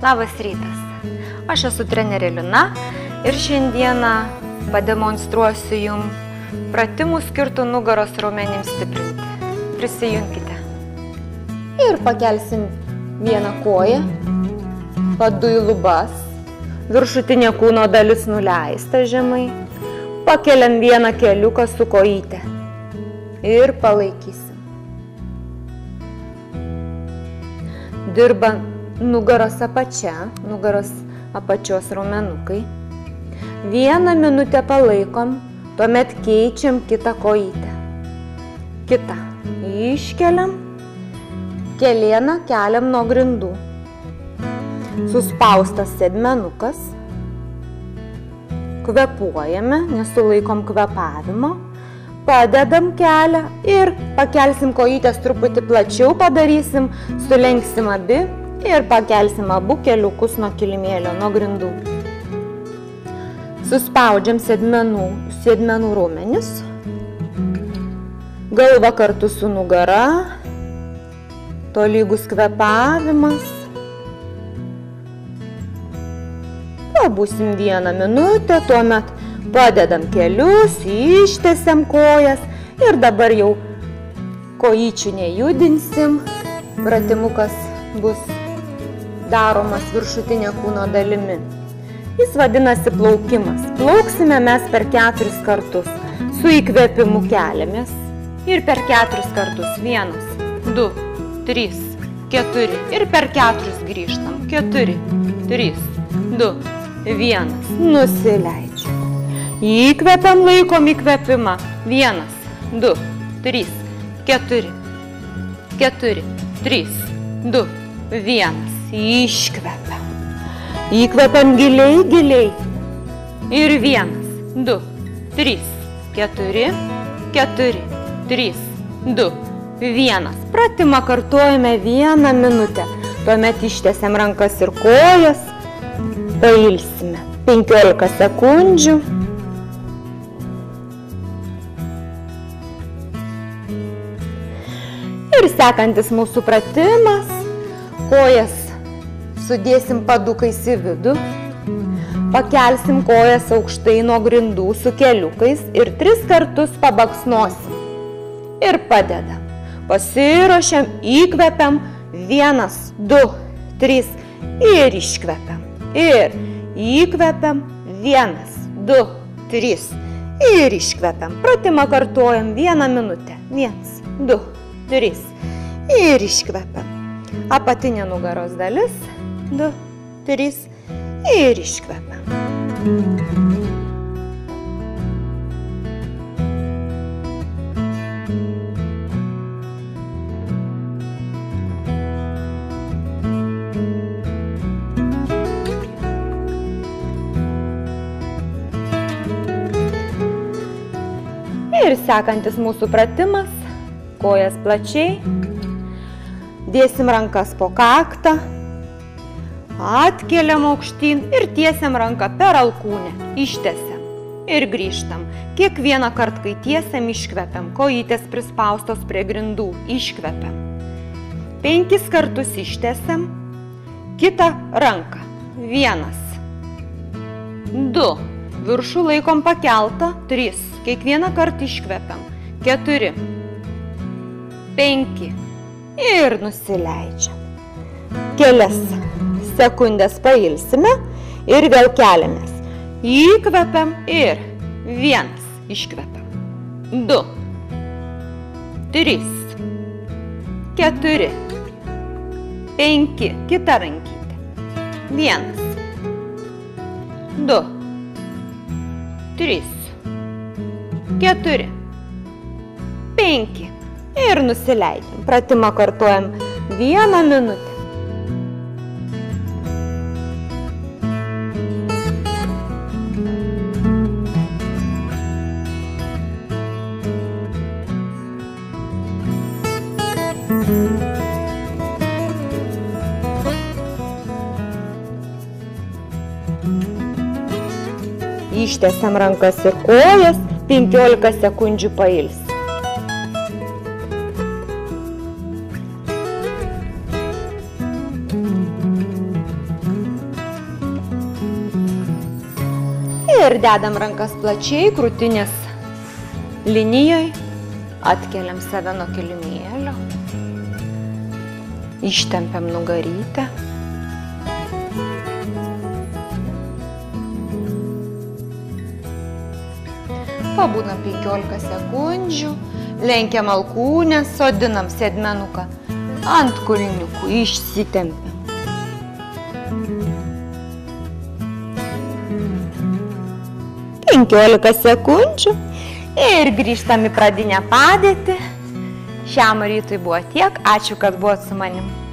Labas rytas. Aš esu trenerė Lina ir šiandieną pademonstruosiu jums pratimų skirtų nugaros raumenims stiprinti. Prisijunkite. Ir pakelsim vieną koją, padu į lubas, viršutinė kūno dalis nuleista žemai, pakeliam vieną keliuką su kojyte ir palaikysim. Dirba nugaros apačia, nugaros apačios raumenukai. 1 minutę palaikom, tuomet keičiam kitą kojytę. Kitą iškeliam, kelieną keliam nuo grindų. Suspaustas sėdmenukas. Kvepuojame, nesulaikom kvepavimo. Padedam kelią ir pakelsim kojytės truputį plačiau padarysim, sulenksim abi ir pakelsim abu keliukus nuo kilimėlio, nuo grindų. Suspaudžiam sėdmenų raumenis, galva kartu su nugara, tolygus kvepavimas. Pabūsim 1 minutę, tuomet padedam kelius, ištiesiam kojas ir dabar jau kojyčių nejudinsim. Pratimukas bus daromas viršutinė kūno dalimi. Jis vadinasi plaukimas. Plauksime mes per 4 kartus. Su įkvėpimu keliamės ir per 4 kartus. 1, 2, 3, 4 ir per 4 grįžtam. 4, 3, 2, 1. Nusileidžiam. Įkvepiam, laikom įkvėpimą. 1, 2, 3, 4, 4, 3, 2, 1. Iškvepiam. Įkvepiam giliai, giliai. Ir 1, 2, 3, 4, 4, 3, 2, 1. Pratimą kartuojame 1 minutę. Tuomet ištiesiam rankas ir kojas. Pailsime 15 sekundžių. Ir sekantis mūsų pratimas. Kojas sudėsim padukais į vidų. Pakelsim kojas aukštai nuo grindų su keliukais ir 3 kartus pabaksnosim. Ir padedam. Pasiruošiam, įkvepiam. 1, 2, 3 ir iškvepiam. Ir įkvepiam. 1, 2, 3 ir iškvepiam. Pratimą kartuojam 1 minutę. 1, 2, 3 ir iškvepiam. Apatinė nugaros dalis. 2, 3 ir iškvepiam. Ir sekantis mūsų pratimas. Kojas plačiai. Dėsim rankas po kaktą. Atkeliam aukštyn ir tiesiam ranką per alkūnę. Ištiesiam ir grįžtam. Kiekvieną kartą, kai tiesiam, iškvepiam. Kojytės prispaustos prie grindų. Iškvepiam. 5 kartus ištiesiam. Kitą ranką. 1, 2. Viršų laikom pakeltą. 3. Kiekvieną kartą iškvepiam. 4. 5. Ir nusileidžiam. Kelias sekundės pailsime ir vėl keliamės. Įkvepiam ir 1. Iškvepiam. 2. 3. 4. 5. Kita rankytė. 1. 2. 3. 4. 5. Ir nusileidžiam. Pratimą kartuojam 1 minutę. Ištiesiam rankas ir kojas, 15 sekundžių pailsim. Ir dedam rankas plačiai, krūtinės linijoje. Atkeliam save nuo kilimėlio. Ištempiam nugarytę. Pabūnam 15 sekundžių. Lenkiam alkūnės, sodinam sėdmenuką ant kulniukų, išsitempiam. 15 sekundžių ir grįžtam į pradinę padėtį. Šiam rytui buvo tiek. Ačiū, kad buvot su manim.